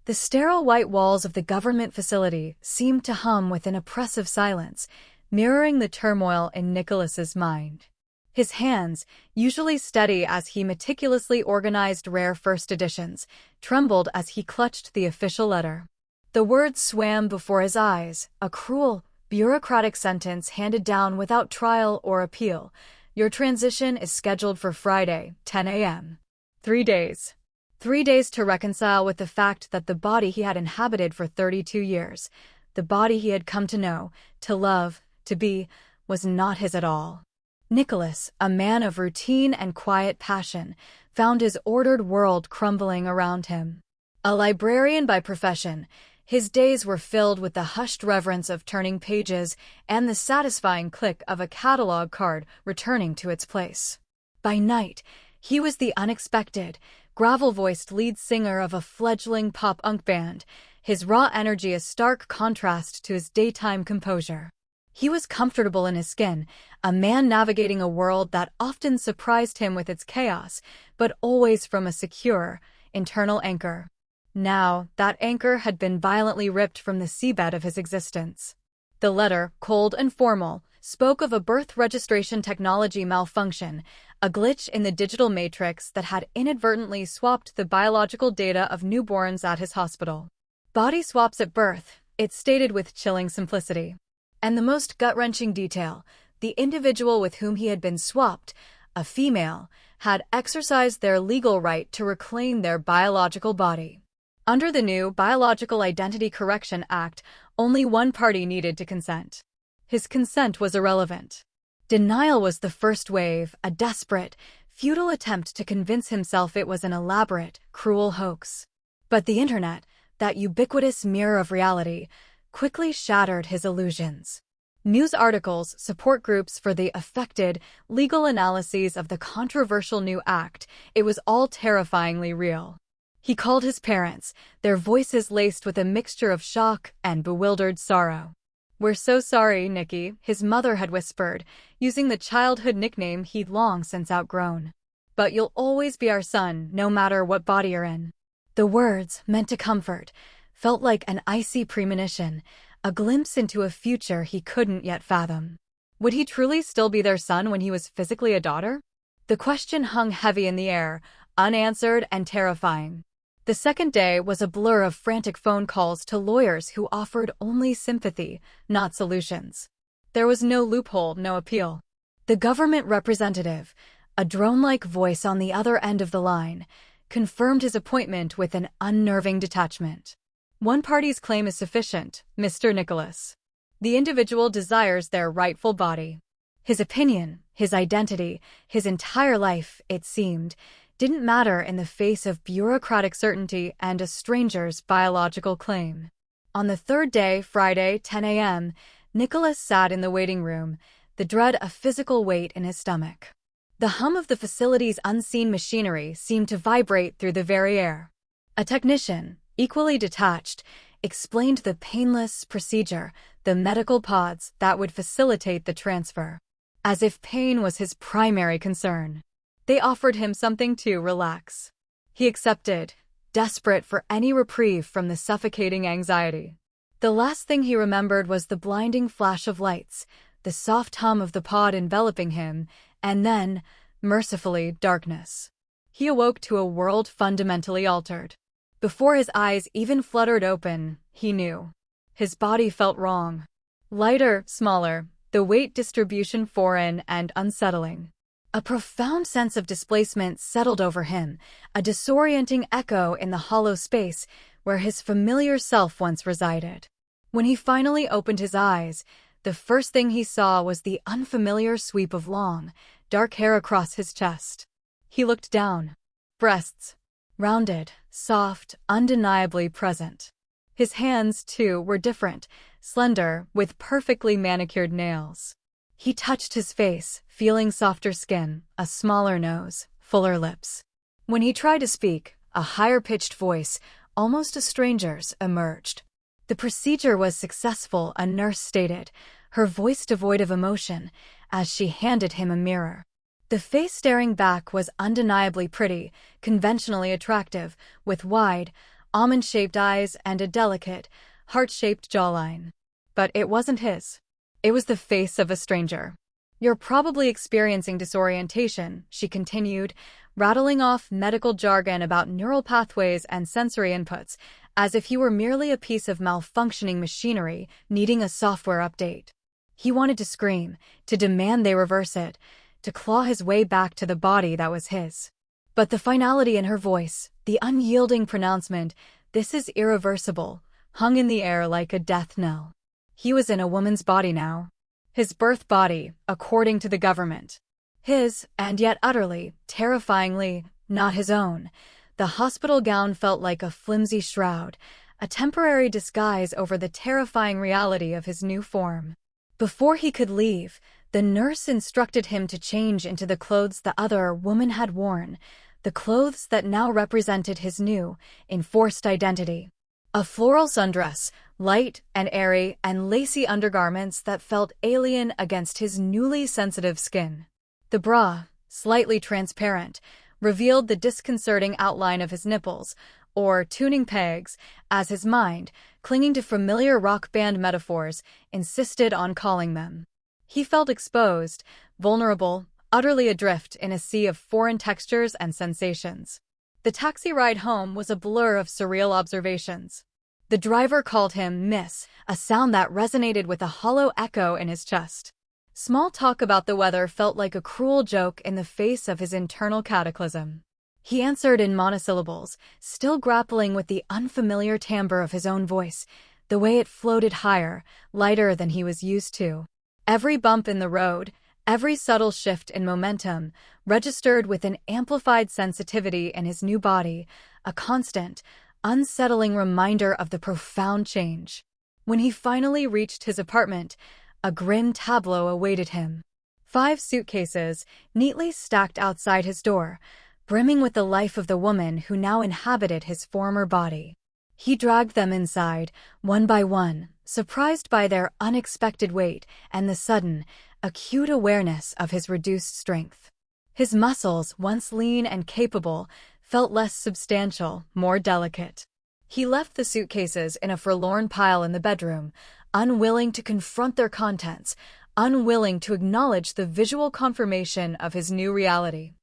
The sterile white walls of the government facility seemed to hum with an oppressive silence, mirroring the turmoil in Nicholas's mind. His hands, usually steady as he meticulously organized rare first editions, trembled as he clutched the official letter. The words swam before his eyes, a cruel, bureaucratic sentence handed down without trial or appeal. Your transition is scheduled for Friday, 10 a.m. 3 days. 3 days to reconcile with the fact that the body he had inhabited for 32 years, the body he had come to know, to love, to be, was not his at all. Nicholas, a man of routine and quiet passion, found his ordered world crumbling around him. A librarian by profession, his days were filled with the hushed reverence of turning pages and the satisfying click of a catalog card returning to its place. By night, he was the unexpected, gravel-voiced lead singer of a fledgling pop-punk band, his raw energy a stark contrast to his daytime composure. He was comfortable in his skin, a man navigating a world that often surprised him with its chaos, but always from a secure, internal anchor. Now, that anchor had been violently ripped from the seabed of his existence. The letter, cold and formal, spoke of a birth registration technology malfunction, a glitch in the digital matrix that had inadvertently swapped the biological data of newborns at his hospital. Body swaps at birth, it stated with chilling simplicity. And the most gut-wrenching detail, the individual with whom he had been swapped, a female, had exercised their legal right to reclaim their biological body. Under the new Biological Identity Correction Act, only one party needed to consent. His consent was irrelevant. Denial was the first wave, a desperate, futile attempt to convince himself it was an elaborate, cruel hoax. But the internet, that ubiquitous mirror of reality, quickly shattered his illusions. News articles, support groups for the affected, legal analyses of the controversial new act, it was all terrifyingly real. He called his parents, their voices laced with a mixture of shock and bewildered sorrow. "We're so sorry, Nikki," his mother had whispered, using the childhood nickname he'd long since outgrown. "But you'll always be our son, no matter what body you're in." The words, meant to comfort, felt like an icy premonition, a glimpse into a future he couldn't yet fathom. Would he truly still be their son when he was physically a daughter? The question hung heavy in the air, unanswered and terrifying. The second day was a blur of frantic phone calls to lawyers who offered only sympathy, not solutions. There was no loophole, no appeal. The government representative, a drone-like voice on the other end of the line, confirmed his appointment with an unnerving detachment. "One party's claim is sufficient, Mr. Nicholas. The individual desires their rightful body." His opinion, his identity, his entire life, it seemed, didn't matter in the face of bureaucratic certainty and a stranger's biological claim. On the third day, Friday, 10 a.m., Nicholas sat in the waiting room, the dread a physical weight in his stomach. The hum of the facility's unseen machinery seemed to vibrate through the very air. A technician, equally detached, explained the painless procedure, the medical pods that would facilitate the transfer. As if pain was his primary concern. They offered him something to relax. He accepted, desperate for any reprieve from the suffocating anxiety. The last thing he remembered was the blinding flash of lights, the soft hum of the pod enveloping him, and then, mercifully, darkness. He awoke to a world fundamentally altered. Before his eyes even fluttered open, he knew. His body felt wrong. Lighter, smaller, the weight distribution foreign and unsettling. A profound sense of displacement settled over him, a disorienting echo in the hollow space where his familiar self once resided. When he finally opened his eyes, the first thing he saw was the unfamiliar sweep of long, dark hair across his chest. He looked down. Breasts. Rounded, soft, undeniably present. His hands, too, were different, slender, with perfectly manicured nails. He touched his face, feeling softer skin, a smaller nose, fuller lips. When he tried to speak, a higher-pitched voice, almost a stranger's, emerged. The procedure was successful, a nurse stated, her voice devoid of emotion, as she handed him a mirror. The face staring back was undeniably pretty, conventionally attractive, with wide, almond-shaped eyes, and a delicate, heart-shaped jawline. But it wasn't his. It was the face of a stranger. "You're probably experiencing disorientation," she continued, rattling off medical jargon about neural pathways and sensory inputs, as if he were merely a piece of malfunctioning machinery needing a software update. He wanted to scream, to demand they reverse it, to claw his way back to the body that was his. But the finality in her voice, the unyielding pronouncement, "This is irreversible," hung in the air like a death knell. He was in a woman's body now. His birth body, according to the government. His, and yet utterly, terrifyingly, not his own. The hospital gown felt like a flimsy shroud, a temporary disguise over the terrifying reality of his new form. Before he could leave, the nurse instructed him to change into the clothes the other woman had worn, the clothes that now represented his new, enforced identity. A floral sundress, light and airy, and lacy undergarments that felt alien against his newly sensitive skin. The bra, slightly transparent, revealed the disconcerting outline of his nipples, or tuning pegs, as his mind, clinging to familiar rock band metaphors, insisted on calling them. He felt exposed, vulnerable, utterly adrift in a sea of foreign textures and sensations. The taxi ride home was a blur of surreal observations. The driver called him Miss, a sound that resonated with a hollow echo in his chest. Small talk about the weather felt like a cruel joke in the face of his internal cataclysm. He answered in monosyllables, still grappling with the unfamiliar timbre of his own voice, the way it floated higher, lighter than he was used to. Every bump in the road, every subtle shift in momentum, registered with an amplified sensitivity in his new body, a constant, unsettling reminder of the profound change. When he finally reached his apartment, a grim tableau awaited him. 5 suitcases, neatly stacked outside his door, brimming with the life of the woman who now inhabited his former body. He dragged them inside, one by one, surprised by their unexpected weight and the sudden, acute awareness of his reduced strength. His muscles, once lean and capable, felt less substantial, more delicate. He left the suitcases in a forlorn pile in the bedroom, unwilling to confront their contents, unwilling to acknowledge the visual confirmation of his new reality.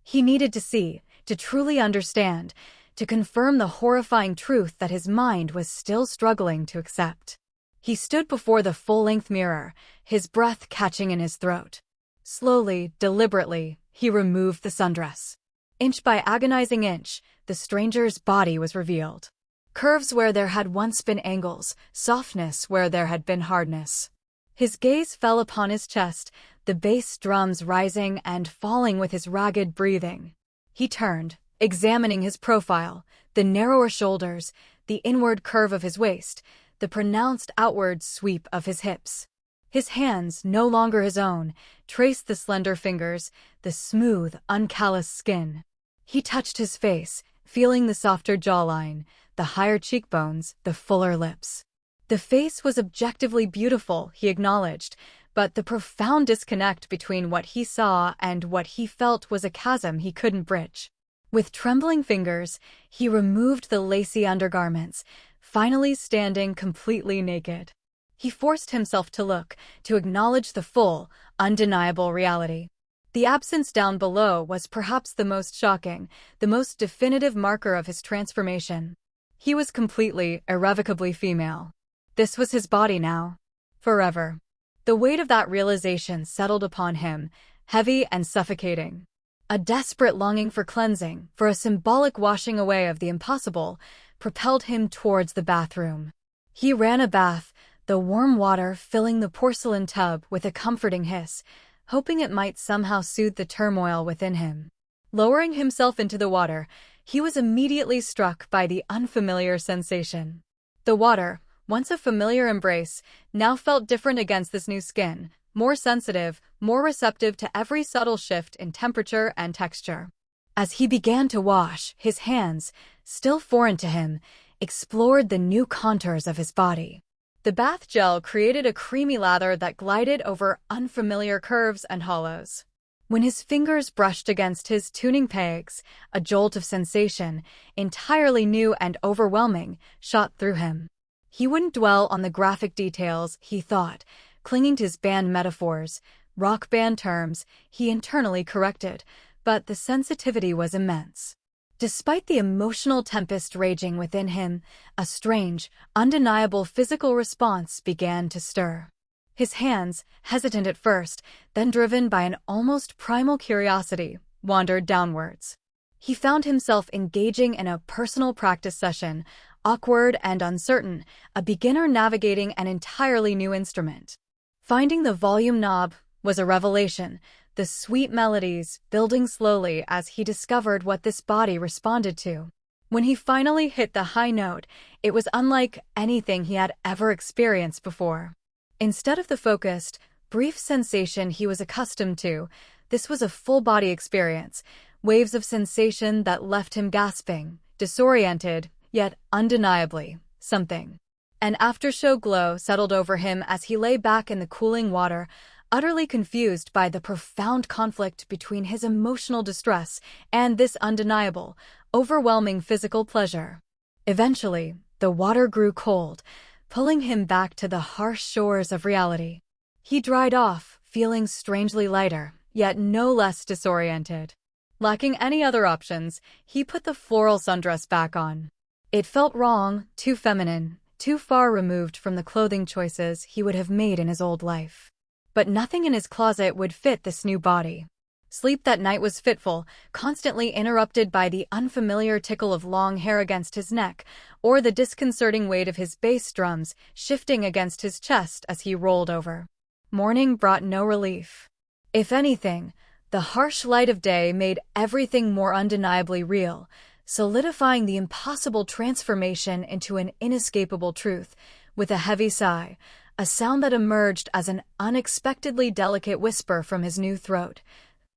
He needed to see, to truly understand, to confirm the horrifying truth that his mind was still struggling to accept. He stood before the full-length mirror, his breath catching in his throat. Slowly, deliberately, he removed the sundress. Inch by agonizing inch, the stranger's body was revealed. Curves where there had once been angles, softness where there had been hardness. His gaze fell upon his chest, the bass drums rising and falling with his ragged breathing. He turned, examining his profile, the narrower shoulders, the inward curve of his waist, the pronounced outward sweep of his hips. His hands, no longer his own, traced the slender fingers, the smooth, uncalloused skin. He touched his face, feeling the softer jawline, the higher cheekbones, the fuller lips. The face was objectively beautiful, he acknowledged, but the profound disconnect between what he saw and what he felt was a chasm he couldn't bridge. With trembling fingers, he removed the lacy undergarments, finally standing completely naked. He forced himself to look, to acknowledge the full, undeniable reality. The absence down below was perhaps the most shocking, the most definitive marker of his transformation. He was completely, irrevocably female. This was his body now. Forever. The weight of that realization settled upon him, heavy and suffocating. A desperate longing for cleansing, for a symbolic washing away of the impossible, propelled him towards the bathroom. He ran a bath, the warm water filling the porcelain tub with a comforting hiss, hoping it might somehow soothe the turmoil within him. Lowering himself into the water, he was immediately struck by the unfamiliar sensation. The water, once a familiar embrace, now felt different against this new skin, more sensitive, more receptive to every subtle shift in temperature and texture. As he began to wash, his hands, still foreign to him, explored the new contours of his body. The bath gel created a creamy lather that glided over unfamiliar curves and hollows. When his fingers brushed against his tuning pegs, a jolt of sensation, entirely new and overwhelming, shot through him. He wouldn't dwell on the graphic details, he thought, clinging to his band metaphors, rock band terms, he internally corrected, but the sensitivity was immense. Despite the emotional tempest raging within him, a strange, undeniable physical response began to stir. His hands, hesitant at first, then driven by an almost primal curiosity, wandered downwards. He found himself engaging in a personal practice session, awkward and uncertain, a beginner navigating an entirely new instrument. Finding the volume knob was a revelation, the sweet melodies building slowly as he discovered what this body responded to. When he finally hit the high note, it was unlike anything he had ever experienced before. Instead of the focused, brief sensation he was accustomed to, this was a full-body experience, waves of sensation that left him gasping, disoriented, yet undeniably something. An aftershow glow settled over him as he lay back in the cooling water, utterly confused by the profound conflict between his emotional distress and this undeniable, overwhelming physical pleasure. Eventually, the water grew cold, pulling him back to the harsh shores of reality. He dried off, feeling strangely lighter, yet no less disoriented. Lacking any other options, he put the floral sundress back on. It felt wrong, too feminine, too far removed from the clothing choices he would have made in his old life. But nothing in his closet would fit this new body. Sleep that night was fitful, constantly interrupted by the unfamiliar tickle of long hair against his neck, or the disconcerting weight of his bass drums shifting against his chest as he rolled over. Morning brought no relief. If anything, the harsh light of day made everything more undeniably real, solidifying the impossible transformation into an inescapable truth. With a heavy sigh, a sound that emerged as an unexpectedly delicate whisper from his new throat,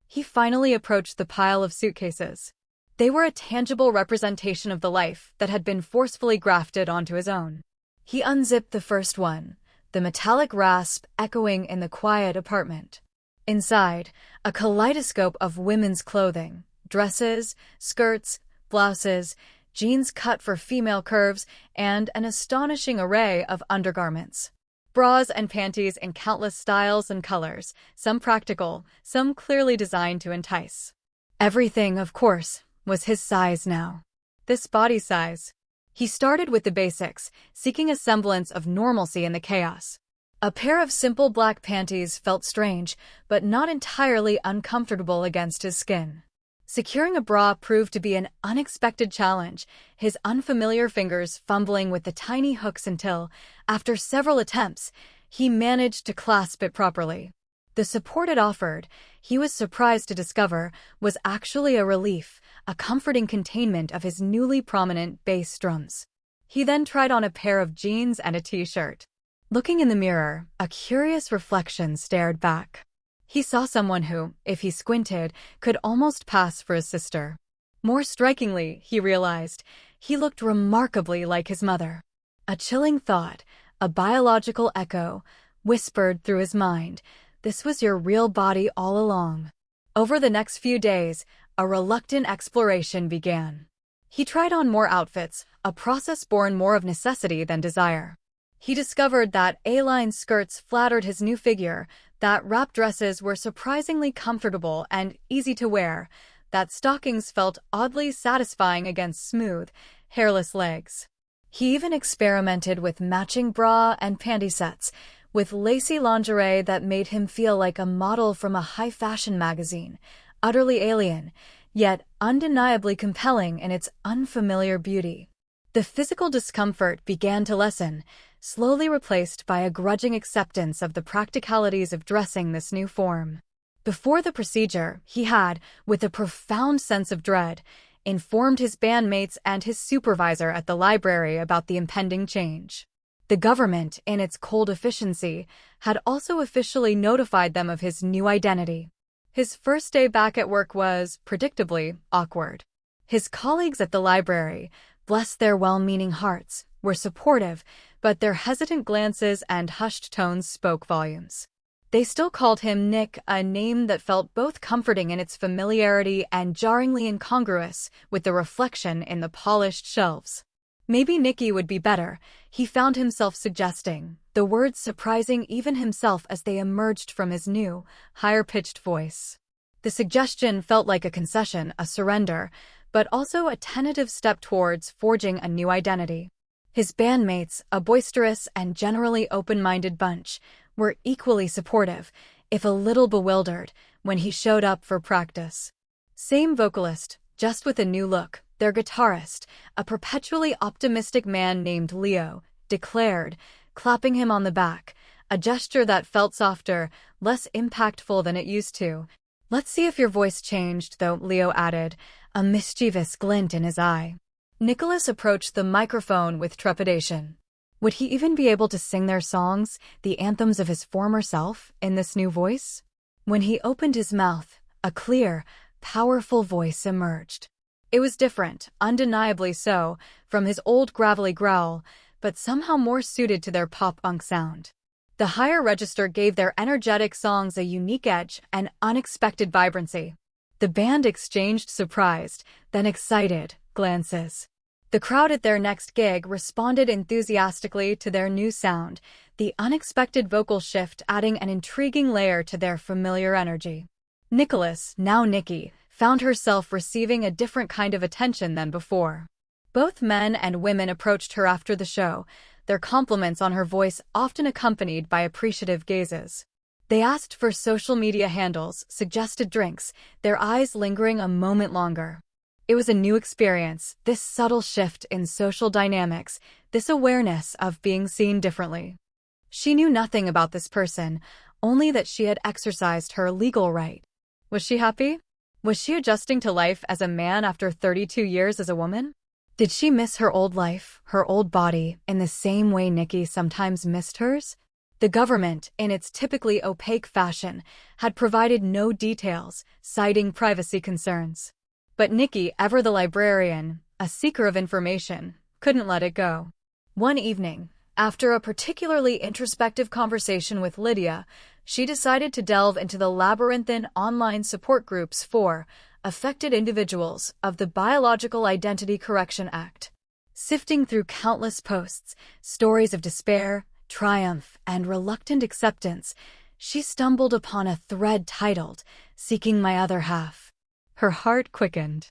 he finally approached the pile of suitcases. They were a tangible representation of the life that had been forcefully grafted onto his own. He unzipped the first one, the metallic rasp echoing in the quiet apartment. Inside, a kaleidoscope of women's clothing, dresses, skirts, blouses, jeans cut for female curves, and an astonishing array of undergarments. Bras and panties in countless styles and colors, some practical, some clearly designed to entice. Everything, of course, was his size now. This body size. He started with the basics, seeking a semblance of normalcy in the chaos. A pair of simple black panties felt strange, but not entirely uncomfortable against his skin. Securing a bra proved to be an unexpected challenge, his unfamiliar fingers fumbling with the tiny hooks until, after several attempts, he managed to clasp it properly. The support it offered, he was surprised to discover, was actually a relief, a comforting containment of his newly prominent bass drums. He then tried on a pair of jeans and a t-shirt. Looking in the mirror, a curious reflection stared back. He saw someone who, if he squinted, could almost pass for his sister. More strikingly, he realized, he looked remarkably like his mother. A chilling thought, a biological echo, whispered through his mind, "This was your real body all along." Over the next few days, a reluctant exploration began. He tried on more outfits, a process born more of necessity than desire. He discovered that A-line skirts flattered his new figure, that wrap dresses were surprisingly comfortable and easy to wear, that stockings felt oddly satisfying against smooth, hairless legs. He even experimented with matching bra and panty sets, with lacy lingerie that made him feel like a model from a high-fashion magazine, utterly alien, yet undeniably compelling in its unfamiliar beauty. The physical discomfort began to lessen, slowly replaced by a grudging acceptance of the practicalities of dressing this new form. Before the procedure, he had, with a profound sense of dread, informed his bandmates and his supervisor at the library about the impending change. The government, in its cold efficiency, had also officially notified them of his new identity. His first day back at work was, predictably, awkward. His colleagues at the library, bless their well-meaning hearts, were supportive, but their hesitant glances and hushed tones spoke volumes. They still called him Nick, a name that felt both comforting in its familiarity and jarringly incongruous with the reflection in the polished shelves. Maybe Nikki would be better, he found himself suggesting, the words surprising even himself as they emerged from his new, higher-pitched voice. The suggestion felt like a concession, a surrender, but also a tentative step towards forging a new identity. His bandmates, a boisterous and generally open-minded bunch, were equally supportive, if a little bewildered, when he showed up for practice. Same vocalist, just with a new look, their guitarist, a perpetually optimistic man named Leo, declared, clapping him on the back, a gesture that felt softer, less impactful than it used to. "Let's see if your voice changed, though," Leo added, a mischievous glint in his eye. Nicholas approached the microphone with trepidation. Would he even be able to sing their songs, the anthems of his former self, in this new voice? When he opened his mouth, a clear, powerful voice emerged. It was different, undeniably so, from his old gravelly growl, but somehow more suited to their pop-punk sound. The higher register gave their energetic songs a unique edge and unexpected vibrancy. The band exchanged surprised, then excited, glances. The crowd at their next gig responded enthusiastically to their new sound, the unexpected vocal shift adding an intriguing layer to their familiar energy. Nicholas, now Nikki, found herself receiving a different kind of attention than before. Both men and women approached her after the show, their compliments on her voice often accompanied by appreciative gazes. They asked for social media handles, suggested drinks, their eyes lingering a moment longer. It was a new experience, this subtle shift in social dynamics, this awareness of being seen differently. She knew nothing about this person, only that she had exercised her legal right. Was she happy? Was she adjusting to life as a man after 32 years as a woman? Did she miss her old life, her old body, in the same way Nikki sometimes missed hers? The government, in its typically opaque fashion, had provided no details, citing privacy concerns. But Nikki, ever the librarian, a seeker of information, couldn't let it go. One evening, after a particularly introspective conversation with Lydia, she decided to delve into the labyrinthine online support groups for affected individuals of the Biological Identity Correction Act. Sifting through countless posts, stories of despair, triumph, and reluctant acceptance, she stumbled upon a thread titled, "Seeking My Other Half." Her heart quickened.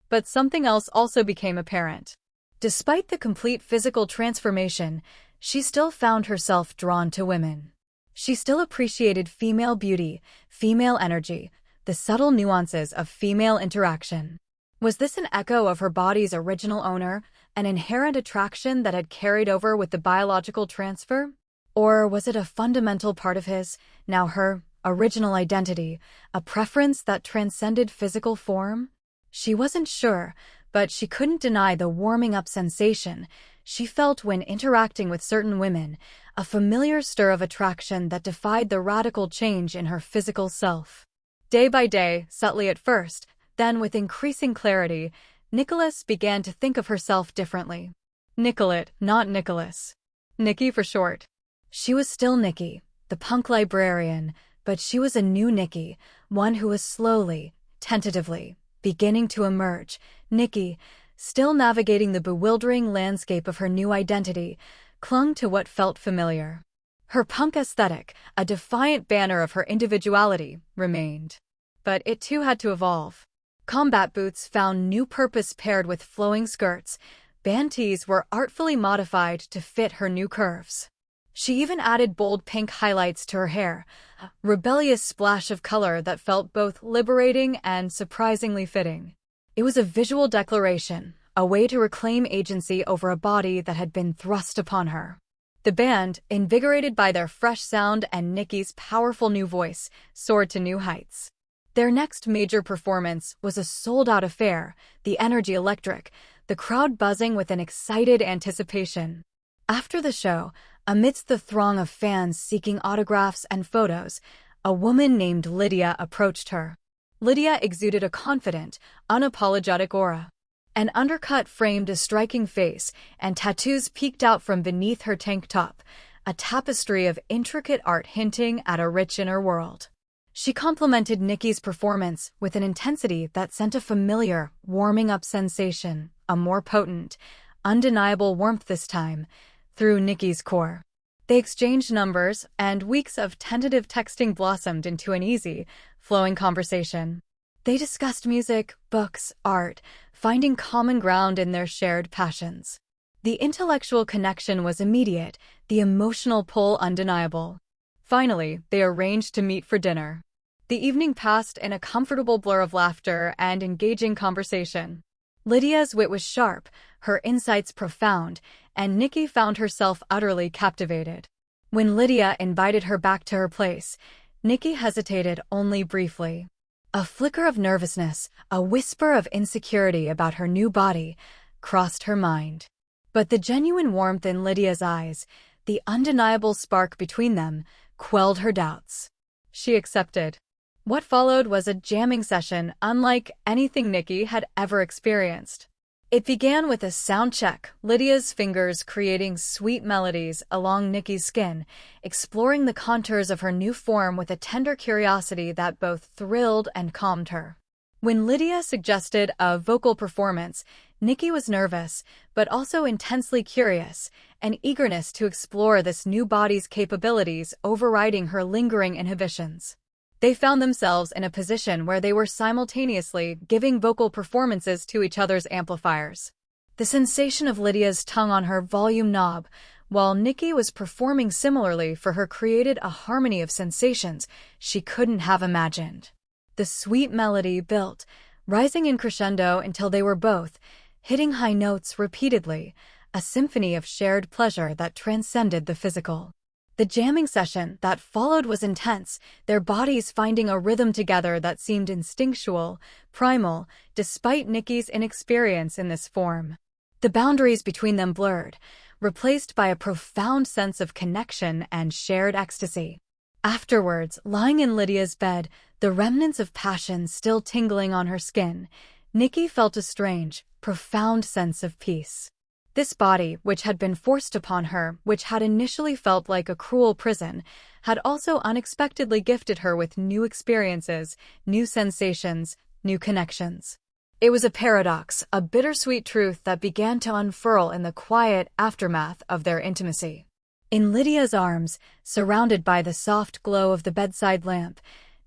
But something else also became apparent. Despite the complete physical transformation, she still found herself drawn to women. She still appreciated female beauty, female energy, the subtle nuances of female interaction. Was this an echo of her body's original owner, an inherent attraction that had carried over with the biological transfer? Or was it a fundamental part of his, now her, original identity, a preference that transcended physical form? She wasn't sure, but she couldn't deny the warming-up sensation she felt when interacting with certain women, a familiar stir of attraction that defied the radical change in her physical self. Day by day, subtly at first, then with increasing clarity, Nicholas began to think of herself differently. Nicolette, not Nicholas. Nikki for short. She was still Nikki, the punk librarian, but she was a new Nikki, one who was slowly, tentatively, beginning to emerge. Nikki, still navigating the bewildering landscape of her new identity, clung to what felt familiar. Her punk aesthetic, a defiant banner of her individuality, remained. But it too had to evolve. Combat boots found new purpose paired with flowing skirts. Band tees were artfully modified to fit her new curves. She even added bold pink highlights to her hair, a rebellious splash of color that felt both liberating and surprisingly fitting. It was a visual declaration, a way to reclaim agency over a body that had been thrust upon her. The band, invigorated by their fresh sound and Nikki's powerful new voice, soared to new heights. Their next major performance was a sold-out affair, the energy electric, the crowd buzzing with an excited anticipation. After the show, amidst the throng of fans seeking autographs and photos, a woman named Lydia approached her. Lydia exuded a confident, unapologetic aura. An undercut framed a striking face, and tattoos peeked out from beneath her tank top, a tapestry of intricate art hinting at a rich inner world. She complimented Nikki's performance with an intensity that sent a familiar, warming-up sensation, a more potent, undeniable warmth this time, through Nikki's core. They exchanged numbers, and weeks of tentative texting blossomed into an easy, flowing conversation. They discussed music, books, art, finding common ground in their shared passions. The intellectual connection was immediate, the emotional pull undeniable. Finally, they arranged to meet for dinner. The evening passed in a comfortable blur of laughter and engaging conversation. Lydia's wit was sharp, her insights profound, and Nikki found herself utterly captivated. When Lydia invited her back to her place, Nikki hesitated only briefly. A flicker of nervousness, a whisper of insecurity about her new body, crossed her mind. But the genuine warmth in Lydia's eyes, the undeniable spark between them, quelled her doubts. She accepted. What followed was a jamming session unlike anything Nikki had ever experienced. It began with a sound check, Lydia's fingers creating sweet melodies along Nikki's skin, exploring the contours of her new form with a tender curiosity that both thrilled and calmed her. When Lydia suggested a vocal performance, Nikki was nervous, but also intensely curious, an eagerness to explore this new body's capabilities overriding her lingering inhibitions. They found themselves in a position where they were simultaneously giving vocal performances to each other's amplifiers. The sensation of Lydia's tongue on her volume knob, while Nikki was performing similarly for her, created a harmony of sensations she couldn't have imagined. The sweet melody built, rising in crescendo until they were both hitting high notes repeatedly, a symphony of shared pleasure that transcended the physical. The jamming session that followed was intense, their bodies finding a rhythm together that seemed instinctual, primal, despite Nikki's inexperience in this form. The boundaries between them blurred, replaced by a profound sense of connection and shared ecstasy. Afterwards, lying in Lydia's bed, the remnants of passion still tingling on her skin, Nikki felt a strange, profound sense of peace. This body, which had been forced upon her, which had initially felt like a cruel prison, had also unexpectedly gifted her with new experiences, new sensations, new connections. It was a paradox, a bittersweet truth that began to unfurl in the quiet aftermath of their intimacy. In Lydia's arms, surrounded by the soft glow of the bedside lamp,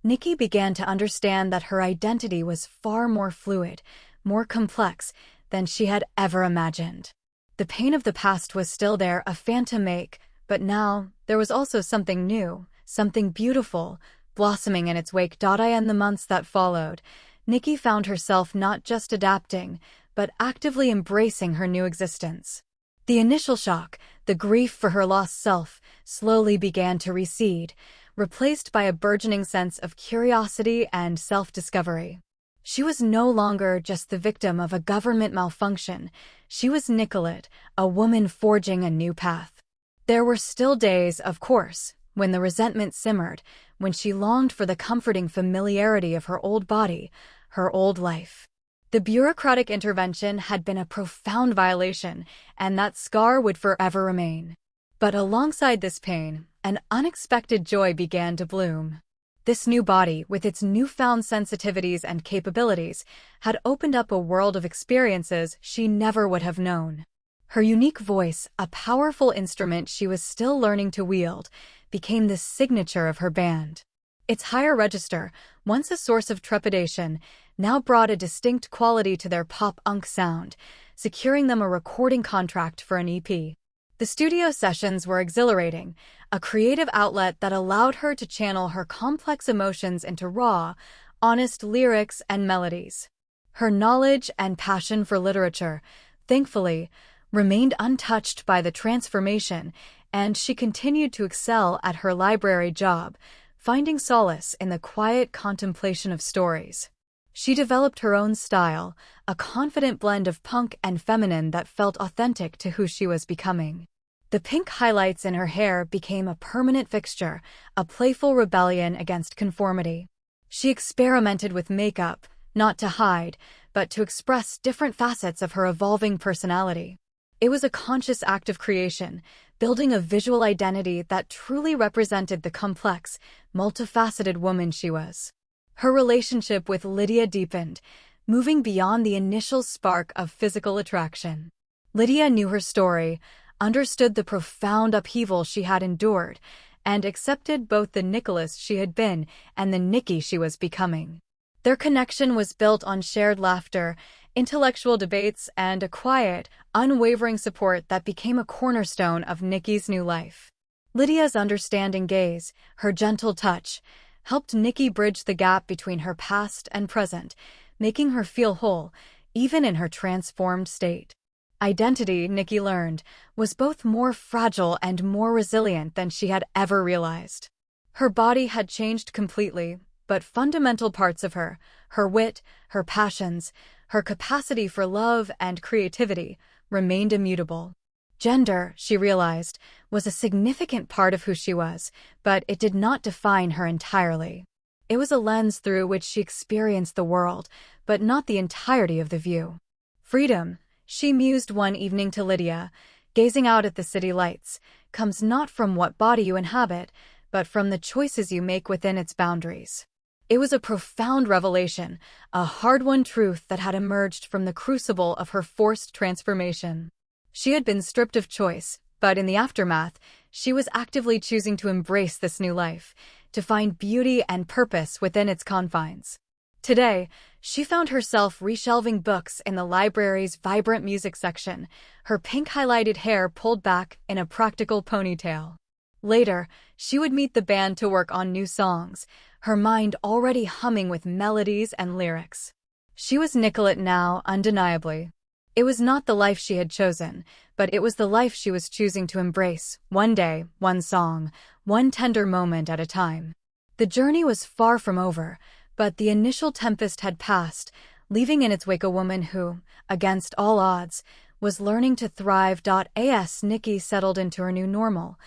Nikki began to understand that her identity was far more fluid, more complex than she had ever imagined. The pain of the past was still there, a phantom ache, but now there was also something new, something beautiful, blossoming in its wake. In the months that followed, Nikki found herself not just adapting, but actively embracing her new existence. The initial shock, the grief for her lost self, slowly began to recede, replaced by a burgeoning sense of curiosity and self-discovery. She was no longer just the victim of a government malfunction. She was Nicolette, a woman forging a new path. There were still days, of course, when the resentment simmered, when she longed for the comforting familiarity of her old body, her old life. The bureaucratic intervention had been a profound violation, and that scar would forever remain. But alongside this pain, an unexpected joy began to bloom. This new body, with its newfound sensitivities and capabilities, had opened up a world of experiences she never would have known. Her unique voice, a powerful instrument she was still learning to wield, became the signature of her band. Its higher register, once a source of trepidation, now brought a distinct quality to their pop-unk sound, securing them a recording contract for an EP. The studio sessions were exhilarating, a creative outlet that allowed her to channel her complex emotions into raw, honest lyrics and melodies. Her knowledge and passion for literature, thankfully, remained untouched by the transformation, and she continued to excel at her library job, finding solace in the quiet contemplation of stories. She developed her own style, a confident blend of punk and feminine that felt authentic to who she was becoming. The pink highlights in her hair became a permanent fixture, a playful rebellion against conformity. She experimented with makeup, not to hide, but to express different facets of her evolving personality. It was a conscious act of creation, building a visual identity that truly represented the complex, multifaceted woman she was. Her relationship with Lydia deepened, moving beyond the initial spark of physical attraction. Lydia knew her story, understood the profound upheaval she had endured, and accepted both the Nicholas she had been and the Nikki she was becoming. Their connection was built on shared laughter, intellectual debates, and a quiet, unwavering support that became a cornerstone of Nikki's new life. Lydia's understanding gaze, her gentle touch, helped Nikki bridge the gap between her past and present, making her feel whole, even in her transformed state. Identity, Nikki learned, was both more fragile and more resilient than she had ever realized. Her body had changed completely, but fundamental parts of her wit, her passions, her capacity for love and creativity, remained immutable. Gender, she realized, was a significant part of who she was, but it did not define her entirely. It was a lens through which she experienced the world, but not the entirety of the view. Freedom, she mused one evening to Lydia, gazing out at the city lights, comes not from what body you inhabit, but from the choices you make within its boundaries. It was a profound revelation, a hard-won truth that had emerged from the crucible of her forced transformation. She had been stripped of choice, but in the aftermath, she was actively choosing to embrace this new life, to find beauty and purpose within its confines. Today, she found herself reshelving books in the library's vibrant music section, her pink-highlighted hair pulled back in a practical ponytail. Later, she would meet the band to work on new songs, her mind already humming with melodies and lyrics. She was Nicolette now, undeniably. It was not the life she had chosen, but it was the life she was choosing to embrace, one day, one song, one tender moment at a time. The journey was far from over, but the initial tempest had passed, leaving in its wake a woman who, against all odds, was learning to thrive. As Nikki settled into her new normal,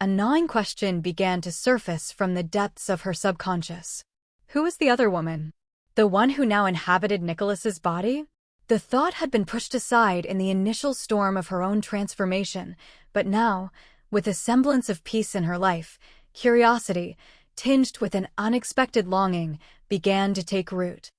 a gnawing question began to surface from the depths of her subconscious. Who was the other woman? The one who now inhabited Nicholas's body? The thought had been pushed aside in the initial storm of her own transformation, but now, with a semblance of peace in her life, curiosity, tinged with an unexpected longing, began to take root.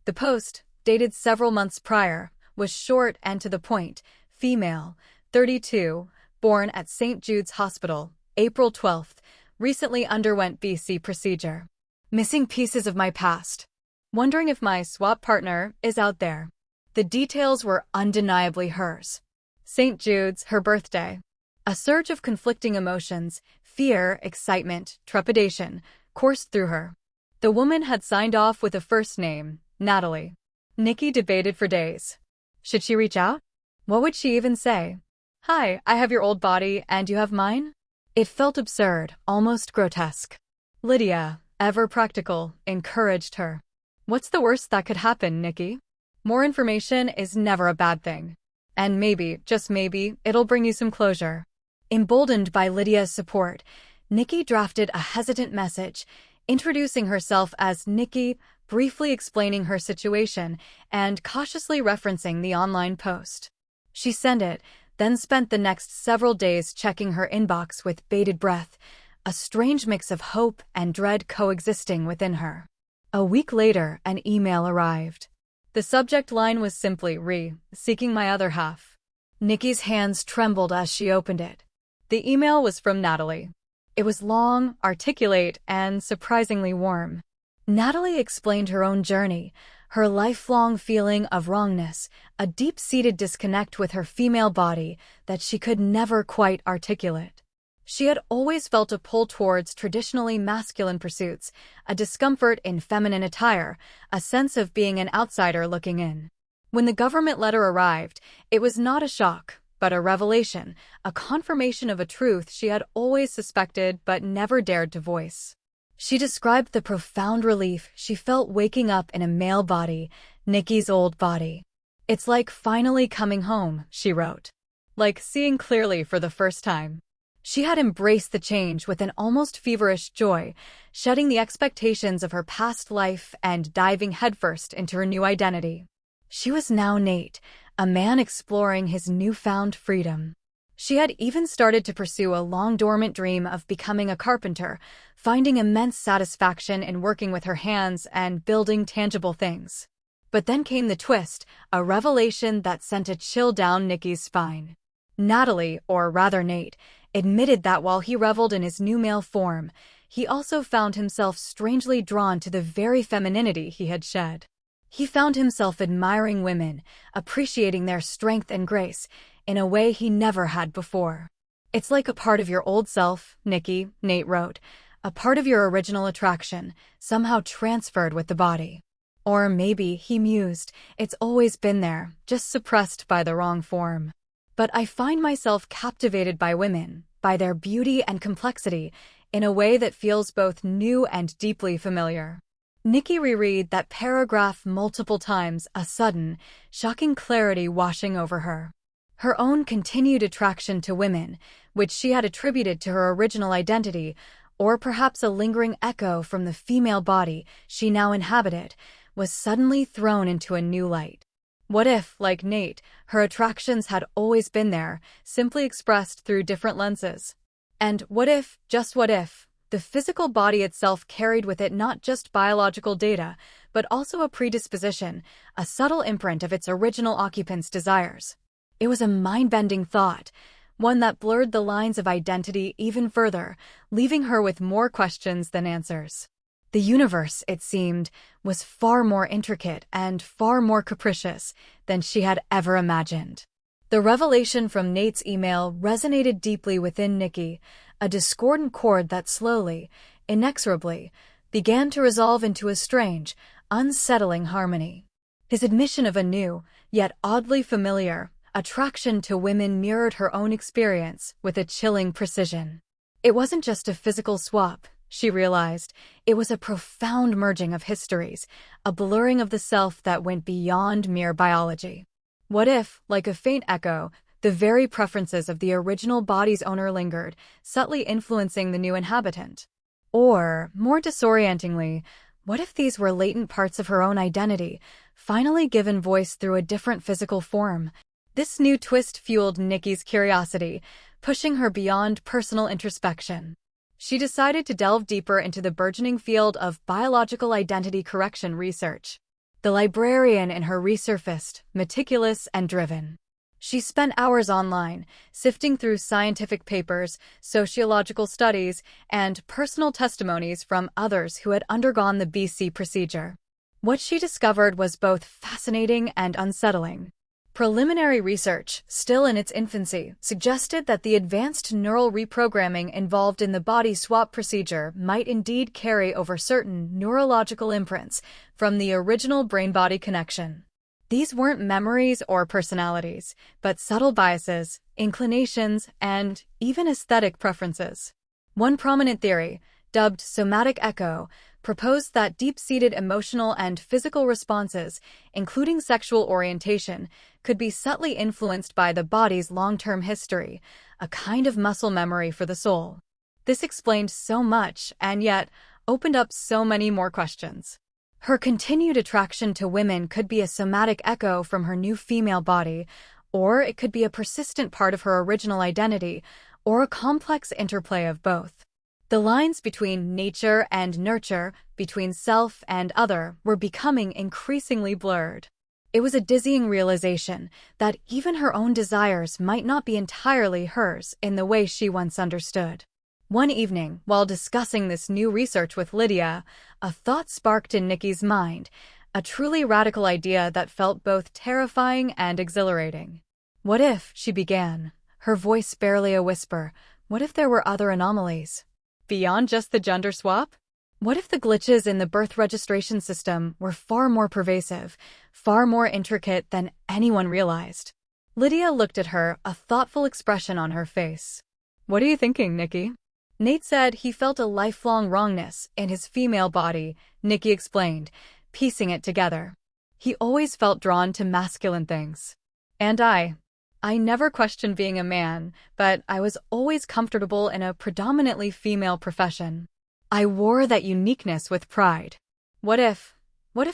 The post, dated several months prior, was short and to the point. Female, 32, born at St. Jude's Hospital, April 12th, recently underwent BC procedure. Missing pieces of my past. Wondering if my swap partner is out there. The details were undeniably hers. St. Jude's, her birthday. A surge of conflicting emotions, fear, excitement, trepidation, coursed through her. The woman had signed off with a first name, Natalie. Nikki debated for days. Should she reach out? What would she even say? Hi, I have your old body and you have mine? It felt absurd, almost grotesque. Lydia, ever practical, encouraged her. What's the worst that could happen, Nikki? More information is never a bad thing. And maybe, just maybe, it'll bring you some closure. Emboldened by Lydia's support, Nikki drafted a hesitant message, introducing herself as Nikki, briefly explaining her situation, and cautiously referencing the online post. She sent it, then spent the next several days checking her inbox with bated breath, a strange mix of hope and dread coexisting within her. A week later, an email arrived. The subject line was simply, seeking my other half. Nikki's hands trembled as she opened it. The email was from Natalie. It was long, articulate, and surprisingly warm. Natalie explained her own journey, her lifelong feeling of wrongness, a deep-seated disconnect with her female body that she could never quite articulate. She had always felt a pull towards traditionally masculine pursuits, a discomfort in feminine attire, a sense of being an outsider looking in. When the government letter arrived, it was not a shock, but a revelation, a confirmation of a truth she had always suspected but never dared to voice. She described the profound relief she felt waking up in a male body, Nikki's old body. It's like finally coming home, she wrote. Like seeing clearly for the first time. She had embraced the change with an almost feverish joy, shedding the expectations of her past life and diving headfirst into her new identity. She was now Nate, a man exploring his newfound freedom. She had even started to pursue a long-dormant dream of becoming a carpenter, finding immense satisfaction in working with her hands and building tangible things. But then came the twist, a revelation that sent a chill down Nikki's spine. Natalie, or rather Nate, admitted that while he reveled in his new male form, he also found himself strangely drawn to the very femininity he had shed. He found himself admiring women, appreciating their strength and grace, in a way he never had before. "It's like a part of your old self, Nikki," Nate wrote, "a part of your original attraction, somehow transferred with the body." Or maybe, he mused, "it's always been there, just suppressed by the wrong form. But I find myself captivated by women, by their beauty and complexity, in a way that feels both new and deeply familiar." Nikki reread that paragraph multiple times, a sudden, shocking clarity washing over her. Her own continued attraction to women, which she had attributed to her original identity, or perhaps a lingering echo from the female body she now inhabited, was suddenly thrown into a new light. What if, like Nate, her attractions had always been there, simply expressed through different lenses? And what if, just what if, the physical body itself carried with it not just biological data, but also a predisposition, a subtle imprint of its original occupant's desires? It was a mind-bending thought, one that blurred the lines of identity even further, leaving her with more questions than answers. The universe, it seemed, was far more intricate and far more capricious than she had ever imagined. The revelation from Nate's email resonated deeply within Nikki, a discordant chord that slowly, inexorably, began to resolve into a strange, unsettling harmony. His admission of a new, yet oddly familiar, attraction to women mirrored her own experience with a chilling precision. It wasn't just a physical swap, she realized. It was a profound merging of histories, a blurring of the self that went beyond mere biology. What if, like a faint echo, the very preferences of the original body's owner lingered, subtly influencing the new inhabitant? Or, more disorientingly, what if these were latent parts of her own identity, finally given voice through a different physical form? This new twist fueled Nikki's curiosity, pushing her beyond personal introspection. She decided to delve deeper into the burgeoning field of biological identity correction research. The librarian in her resurfaced, meticulous and driven. She spent hours online, sifting through scientific papers, sociological studies, and personal testimonies from others who had undergone the BC procedure. What she discovered was both fascinating and unsettling. Preliminary research, still in its infancy, suggested that the advanced neural reprogramming involved in the body swap procedure might indeed carry over certain neurological imprints from the original brain-body connection. These weren't memories or personalities, but subtle biases, inclinations, and even aesthetic preferences. One prominent theory, dubbed somatic echo, proposed that deep-seated emotional and physical responses, including sexual orientation, could be subtly influenced by the body's long-term history, a kind of muscle memory for the soul. This explained so much, and yet opened up so many more questions. Her continued attraction to women could be a somatic echo from her new female body, or it could be a persistent part of her original identity, or a complex interplay of both. The lines between nature and nurture, between self and other, were becoming increasingly blurred. It was a dizzying realization that even her own desires might not be entirely hers in the way she once understood. One evening, while discussing this new research with Lydia, a thought sparked in Nikki's mind, a truly radical idea that felt both terrifying and exhilarating. What if, she began, her voice barely a whisper, what if there were other anomalies? Beyond just the gender swap? What if the glitches in the birth registration system were far more pervasive, far more intricate than anyone realized? Lydia looked at her, a thoughtful expression on her face. "What are you thinking, Nikki?" Nate said he felt a lifelong wrongness in his female body, Nikki explained, piecing it together. He always felt drawn to masculine things. And I never questioned being a man, but I was always comfortable in a predominantly female profession. I wore that uniqueness with pride. What if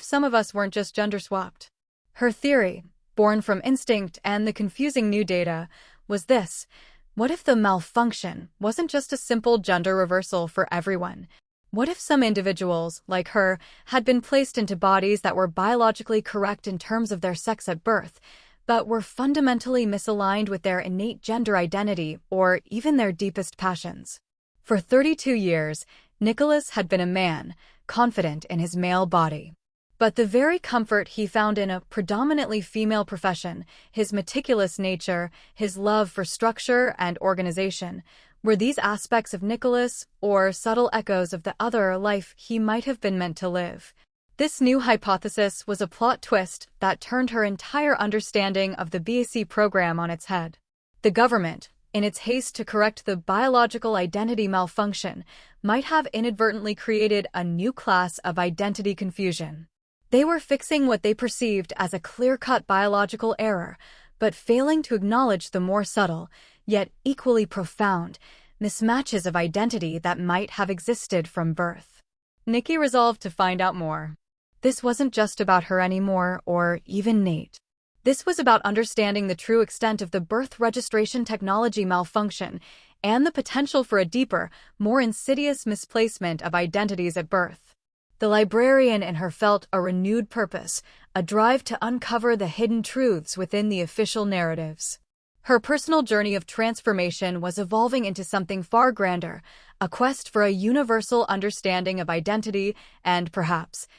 some of us weren't just gender swapped? Her theory, born from instinct and the confusing new data, was this: What if the malfunction wasn't just a simple gender reversal for everyone? What if some individuals, like her, had been placed into bodies that were biologically correct in terms of their sex at birth, but were fundamentally misaligned with their innate gender identity or even their deepest passions? For 32 years, Nicholas had been a man, confident in his male body. But the very comfort he found in a predominantly female profession, his meticulous nature, his love for structure and organization, were these aspects of Nicholas or subtle echoes of the other life he might have been meant to live? This new hypothesis was a plot twist that turned her entire understanding of the BAC program on its head. The government, in its haste to correct the biological identity malfunction, might have inadvertently created a new class of identity confusion. They were fixing what they perceived as a clear-cut biological error, but failing to acknowledge the more subtle, yet equally profound, mismatches of identity that might have existed from birth. Nikki resolved to find out more. This wasn't just about her anymore, or even Nate. This was about understanding the true extent of the birth registration technology malfunction and the potential for a deeper, more insidious misplacement of identities at birth. The librarian in her felt a renewed purpose, a drive to uncover the hidden truths within the official narratives. Her personal journey of transformation was evolving into something far grander, a quest for a universal understanding of identity and, perhaps,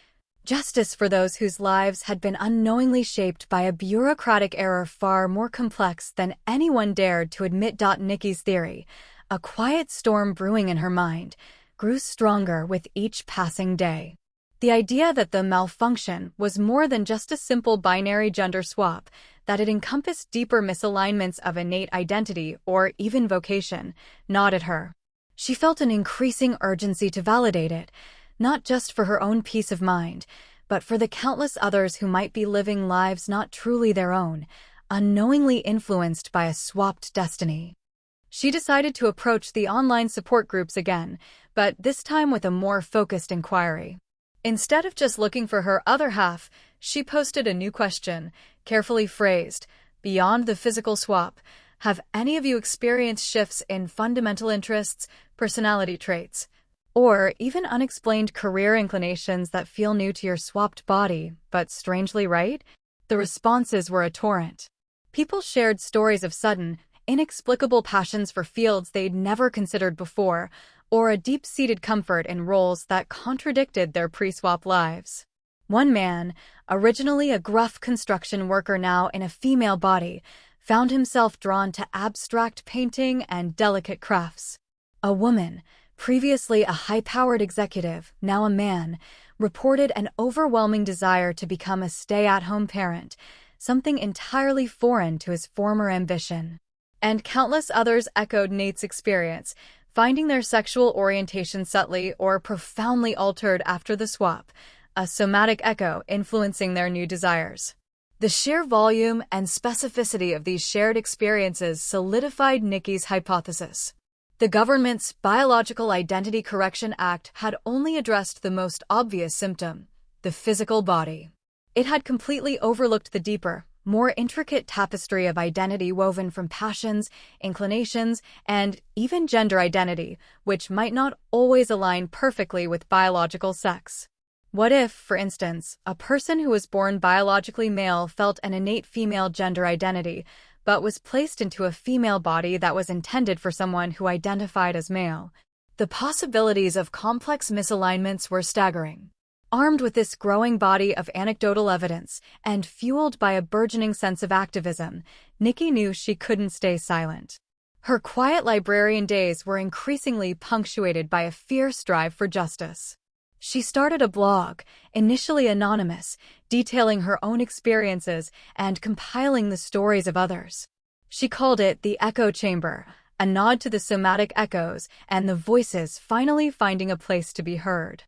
justice for those whose lives had been unknowingly shaped by a bureaucratic error far more complex than anyone dared to admit. Nikki's theory, a quiet storm brewing in her mind, grew stronger with each passing day. The idea that the malfunction was more than just a simple binary gender swap, that it encompassed deeper misalignments of innate identity or even vocation, gnawed at her. She felt an increasing urgency to validate it, not just for her own peace of mind, but for the countless others who might be living lives not truly their own, unknowingly influenced by a swapped destiny. She decided to approach the online support groups again, but this time with a more focused inquiry. Instead of just looking for her other half, she posted a new question, carefully phrased, beyond the physical swap. Have any of you experienced shifts in fundamental interests, personality traits, or even unexplained career inclinations that feel new to your swapped body, but strangely right? The responses were a torrent. People shared stories of sudden, inexplicable passions for fields they'd never considered before, or a deep-seated comfort in roles that contradicted their pre-swap lives. One man, originally a gruff construction worker now in a female body, found himself drawn to abstract painting and delicate crafts. A woman, previously a high-powered executive, now a man, reported an overwhelming desire to become a stay-at-home parent, something entirely foreign to his former ambition. And countless others echoed Nate's experience, finding their sexual orientation subtly or profoundly altered after the swap, a somatic echo influencing their new desires. The sheer volume and specificity of these shared experiences solidified Nikki's hypothesis. The government's Biological Identity Correction Act had only addressed the most obvious symptom, the physical body. It had completely overlooked the deeper, more intricate tapestry of identity woven from passions, inclinations, and even gender identity, which might not always align perfectly with biological sex. What if, for instance, a person who was born biologically male felt an innate female gender identity, but was placed into a female body that was intended for someone who identified as male? The possibilities of complex misalignments were staggering. Armed with this growing body of anecdotal evidence and fueled by a burgeoning sense of activism, Nikki knew she couldn't stay silent. Her quiet librarian days were increasingly punctuated by a fierce drive for justice. She started a blog, initially anonymous, detailing her own experiences and compiling the stories of others. She called it the Echo Chamber, a nod to the somatic echoes and the voices finally finding a place to be heard.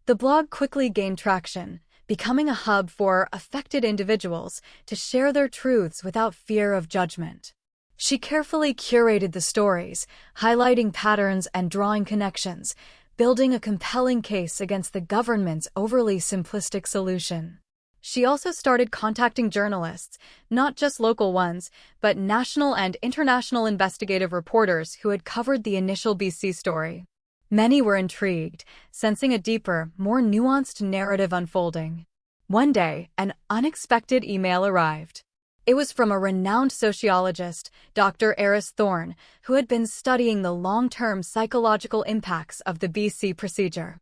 The blog quickly gained traction, becoming a hub for affected individuals to share their truths without fear of judgment. She carefully curated the stories, highlighting patterns and drawing connections, building a compelling case against the government's overly simplistic solution. She also started contacting journalists, not just local ones, but national and international investigative reporters who had covered the initial BC story. Many were intrigued, sensing a deeper, more nuanced narrative unfolding. One day, an unexpected email arrived. It was from a renowned sociologist, Dr. Eris Thorne, who had been studying the long-term psychological impacts of the BC procedure.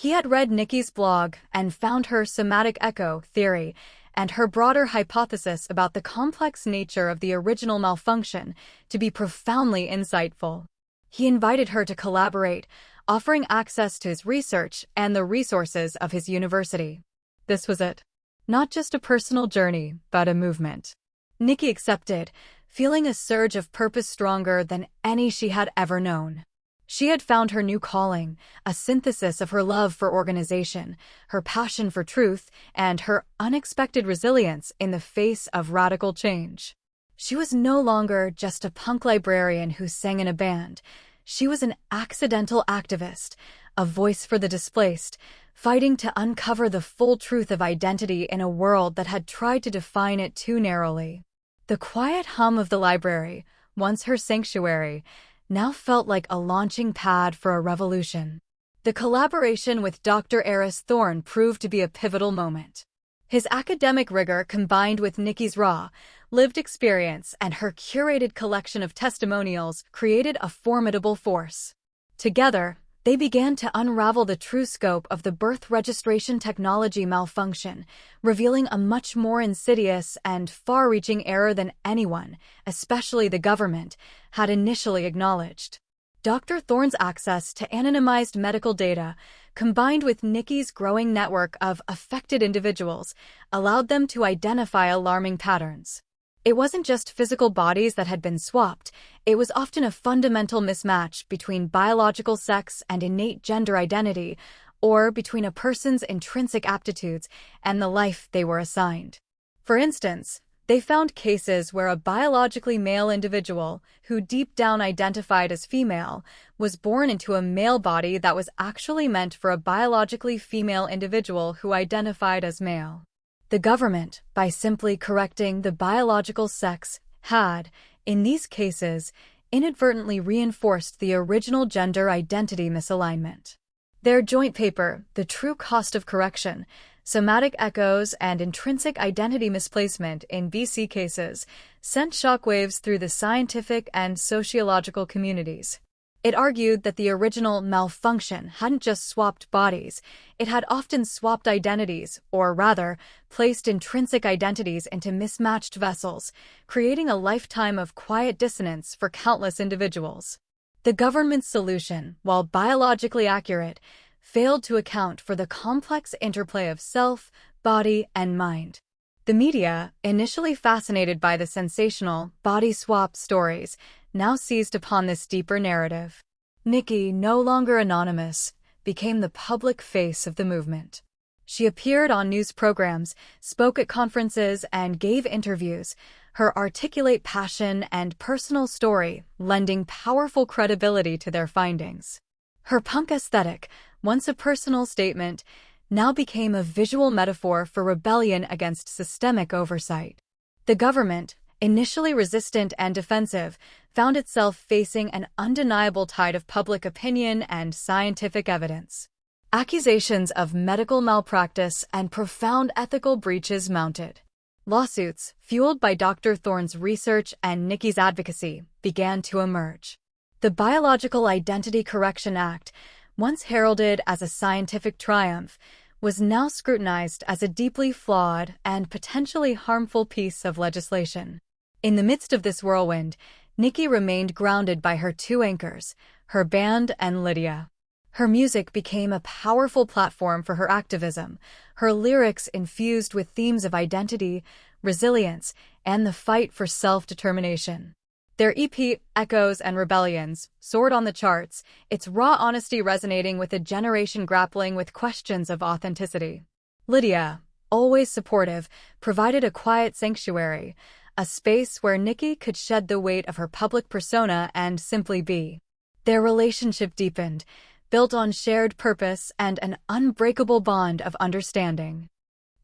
He had read Nikki's blog and found her somatic echo theory and her broader hypothesis about the complex nature of the original malfunction to be profoundly insightful. He invited her to collaborate, offering access to his research and the resources of his university. This was it. Not just a personal journey, but a movement. Nikki accepted, feeling a surge of purpose stronger than any she had ever known. She had found her new calling, a synthesis of her love for organization, her passion for truth, and her unexpected resilience in the face of radical change. She was no longer just a punk librarian who sang in a band. She was an accidental activist, a voice for the displaced, fighting to uncover the full truth of identity in a world that had tried to define it too narrowly. The quiet hum of the library, once her sanctuary, now felt like a launching pad for a revolution. The collaboration with Dr. Eris Thorne proved to be a pivotal moment. His academic rigor combined with Nikki's raw, lived experience and her curated collection of testimonials created a formidable force. Together, they began to unravel the true scope of the birth registration technology malfunction, revealing a much more insidious and far-reaching error than anyone, especially the government, had initially acknowledged. Dr. Thorne's access to anonymized medical data, combined with Nikki's growing network of affected individuals, allowed them to identify alarming patterns. It wasn't just physical bodies that had been swapped, it was often a fundamental mismatch between biological sex and innate gender identity, or between a person's intrinsic aptitudes and the life they were assigned. For instance, they found cases where a biologically male individual, who deep down identified as female, was born into a male body that was actually meant for a biologically female individual who identified as male. The government, by simply correcting the biological sex, had, in these cases, inadvertently reinforced the original gender identity misalignment. Their joint paper, The True Cost of Correction, Somatic Echoes and Intrinsic Identity Misplacement in BC Cases, sent shockwaves through the scientific and sociological communities. It argued that the original malfunction hadn't just swapped bodies, it had often swapped identities, or rather, placed intrinsic identities into mismatched vessels, creating a lifetime of quiet dissonance for countless individuals. The government's solution, while biologically accurate, failed to account for the complex interplay of self, body, and mind. The media, initially fascinated by the sensational body swap stories, now seized upon this deeper narrative. Nikki, no longer anonymous, became the public face of the movement. She appeared on news programs, spoke at conferences, and gave interviews, her articulate passion and personal story lending powerful credibility to their findings. Her punk aesthetic, once a personal statement, now became a visual metaphor for rebellion against systemic oversight. The government, initially resistant and defensive, found itself facing an undeniable tide of public opinion and scientific evidence. Accusations of medical malpractice and profound ethical breaches mounted. Lawsuits, fueled by Dr. Thorne's research and Nikki's advocacy, began to emerge. The Biological Identity Correction Act, once heralded as a scientific triumph, was now scrutinized as a deeply flawed and potentially harmful piece of legislation. In the midst of this whirlwind, Nikki remained grounded by her two anchors, her band and Lydia. Her music became a powerful platform for her activism, her lyrics infused with themes of identity, resilience, and the fight for self-determination. Their EP, Echoes and Rebellions, soared on the charts, its raw honesty resonating with a generation grappling with questions of authenticity. Lydia, always supportive, provided a quiet sanctuary, a space where Nikki could shed the weight of her public persona and simply be. Their relationship deepened, built on shared purpose and an unbreakable bond of understanding.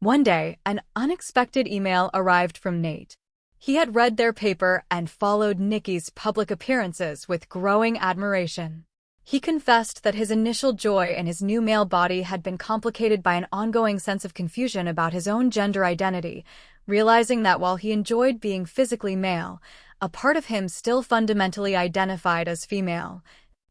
One day, an unexpected email arrived from Nate. He had read their paper and followed Nikki's public appearances with growing admiration. He confessed that his initial joy in his new male body had been complicated by an ongoing sense of confusion about his own gender identity, realizing that while he enjoyed being physically male, a part of him still fundamentally identified as female.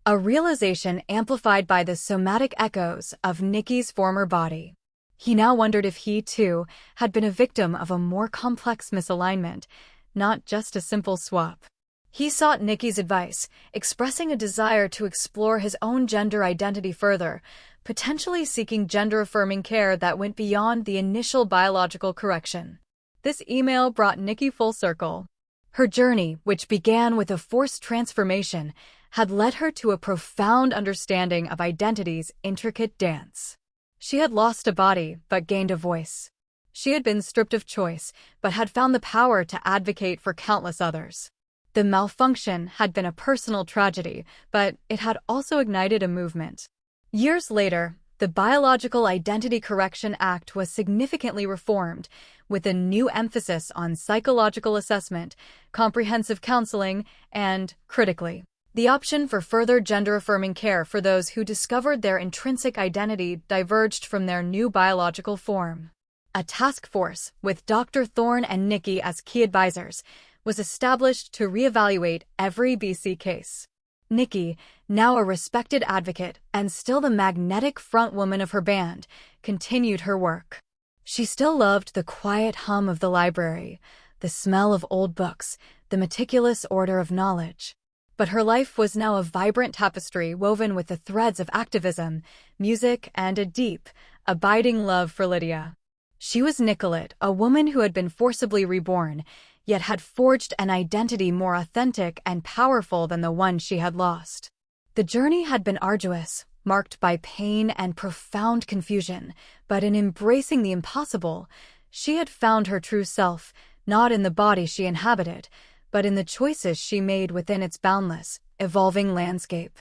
A realization amplified by the somatic echoes of Nikki's former body. He now wondered if he, too, had been a victim of a more complex misalignment, not just a simple swap. He sought Nikki's advice, expressing a desire to explore his own gender identity further, potentially seeking gender-affirming care that went beyond the initial biological correction. This email brought Nikki full circle. Her journey, which began with a forced transformation, had led her to a profound understanding of identity's intricate dance. She had lost a body, but gained a voice. She had been stripped of choice, but had found the power to advocate for countless others. The malfunction had been a personal tragedy, but it had also ignited a movement. Years later, the Biological Identity Correction Act was significantly reformed, with a new emphasis on psychological assessment, comprehensive counseling, and, critically, the option for further gender-affirming care for those who discovered their intrinsic identity diverged from their new biological form. A task force, with Dr. Thorne and Nikki as key advisors, was established to reevaluate every BC case. Nikki, now a respected advocate and still the magnetic frontwoman of her band, continued her work. She still loved the quiet hum of the library, the smell of old books, the meticulous order of knowledge. But her life was now a vibrant tapestry woven with the threads of activism, music, and a deep, abiding love for Lydia. She was Nicolette, a woman who had been forcibly reborn, yet had forged an identity more authentic and powerful than the one she had lost. The journey had been arduous, marked by pain and profound confusion, but in embracing the impossible, she had found her true self, not in the body she inhabited, but in the choices she made within its boundless, evolving landscape.